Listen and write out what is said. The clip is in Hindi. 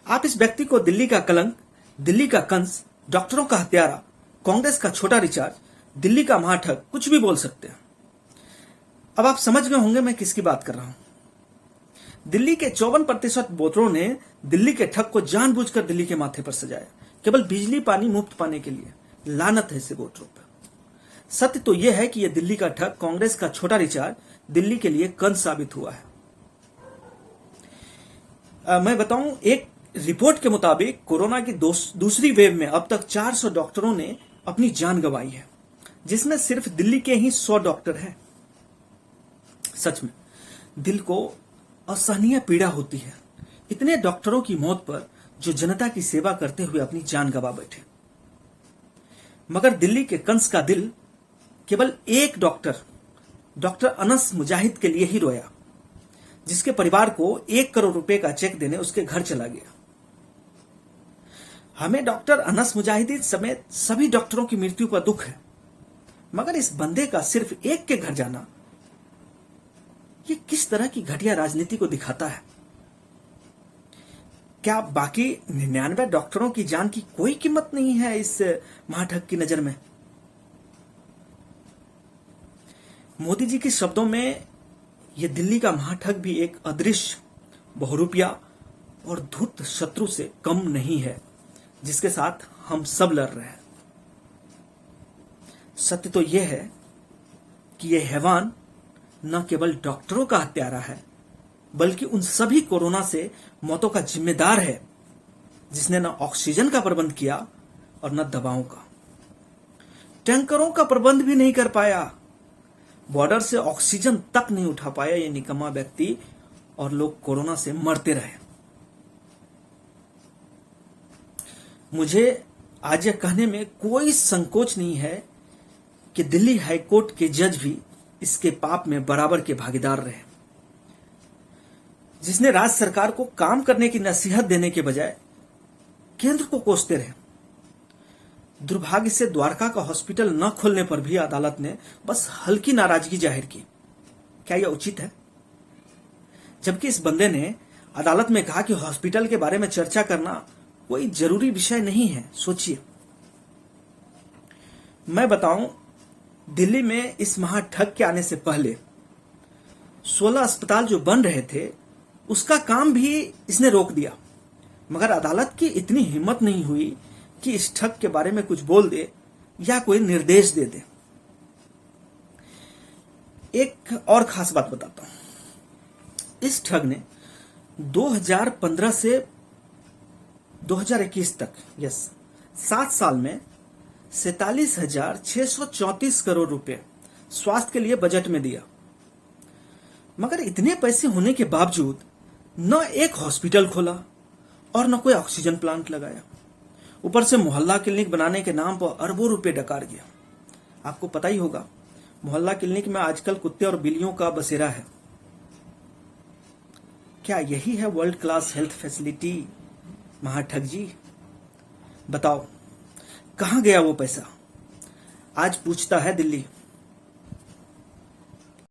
आप इस व्यक्ति को दिल्ली का कलंक, दिल्ली का कंस, डॉक्टरों का हत्यारा, कांग्रेस का छोटा रिचार्ज, दिल्ली का महाठग कुछ भी बोल सकते हैं। अब आप समझ गए होंगे मैं किसकी बात कर रहा हूं। दिल्ली के 54% वोटरों ने दिल्ली के ठग को जानबूझकर दिल्ली के माथे पर सजाया, केवल बिजली पानी मुफ्त पाने के लिए। लानत है ऐसे वोटरों पर। सत्य तो यह है कि यह दिल्ली का ठग, कांग्रेस का छोटा रिचार्ज दिल्ली के लिए कंस साबित हुआ है। मैं बताऊं, एक रिपोर्ट के मुताबिक कोरोना की दूसरी वेव में अब तक 400 डॉक्टरों ने अपनी जान गंवाई है, जिसमें सिर्फ दिल्ली के ही 100 डॉक्टर हैं। सच में दिल को असहनीय पीड़ा होती है इतने डॉक्टरों की मौत पर जो जनता की सेवा करते हुए अपनी जान गंवा बैठे। मगर दिल्ली के कंस का दिल केवल एक डॉक्टर अनस मुजाहिद के लिए ही रोया, जिसके परिवार को 1 करोड़ रुपए का चेक देने उसके घर चला गया। हमें डॉक्टर अनस मुजाहिदीन समेत सभी डॉक्टरों की मृत्यु पर दुख है, मगर इस बंदे का सिर्फ एक के घर जाना ये किस तरह की घटिया राजनीति को दिखाता है। क्या बाकी 99 डॉक्टरों की जान की कोई कीमत नहीं है इस महाठग की नजर में? मोदी जी के शब्दों में यह दिल्ली का महाठग भी एक अदृश्य, बहुरूपिया और धूर्त शत्रु से कम नहीं है, जिसके साथ हम सब लड़ रहे हैं। सत्य तो यह है कि यह हैवान न केवल डॉक्टरों का हत्यारा है, बल्कि उन सभी कोरोना से मौतों का जिम्मेदार है जिसने न ऑक्सीजन का प्रबंध किया और न दवाओं का। टैंकरों का प्रबंध भी नहीं कर पाया, बॉर्डर से ऑक्सीजन तक नहीं उठा पाया ये निकम्मा व्यक्ति, और लोग कोरोना से मरते रहे। मुझे आज यह कहने में कोई संकोच नहीं है कि दिल्ली हाईकोर्ट के जज भी इसके पाप में बराबर के भागीदार रहे, जिसने राज्य सरकार को काम करने की नसीहत देने के बजाय केंद्र को कोसते रहे। दुर्भाग्य से द्वारका का हॉस्पिटल न खोलने पर भी अदालत ने बस हल्की नाराजगी जाहिर की। क्या यह उचित है? जबकि इस बंदे ने अदालत में कहा कि हॉस्पिटल के बारे में चर्चा करना कोई जरूरी विषय नहीं है। सोचिए, मैं बताऊं, दिल्ली में इस महाठग के आने से पहले 16 अस्पताल जो बन रहे थे उसका काम भी इसने रोक दिया, मगर अदालत की इतनी हिम्मत नहीं हुई कि इस ठग के बारे में कुछ बोल दे या कोई निर्देश दे दे। एक और खास बात बताता हूं। इस ठग ने 2015 से 2021 तक 7 साल में 47,634 करोड़ रुपए स्वास्थ्य के लिए बजट में दिया। मगर इतने पैसे होने के बावजूद न एक हॉस्पिटल खोला और न कोई ऑक्सीजन प्लांट लगाया। ऊपर से मोहल्ला क्लिनिक बनाने के नाम पर अरबों रुपए डकार गया। आपको पता ही होगा, मोहल्ला क्लिनिक में आजकल कुत्ते और बिल्लियों का बसेरा है। क्या यही है वर्ल्ड क्लास हेल्थ फैसिलिटी? महाठग जी बताओ, कहां गया वो पैसा? आज पूछता है दिल्ली।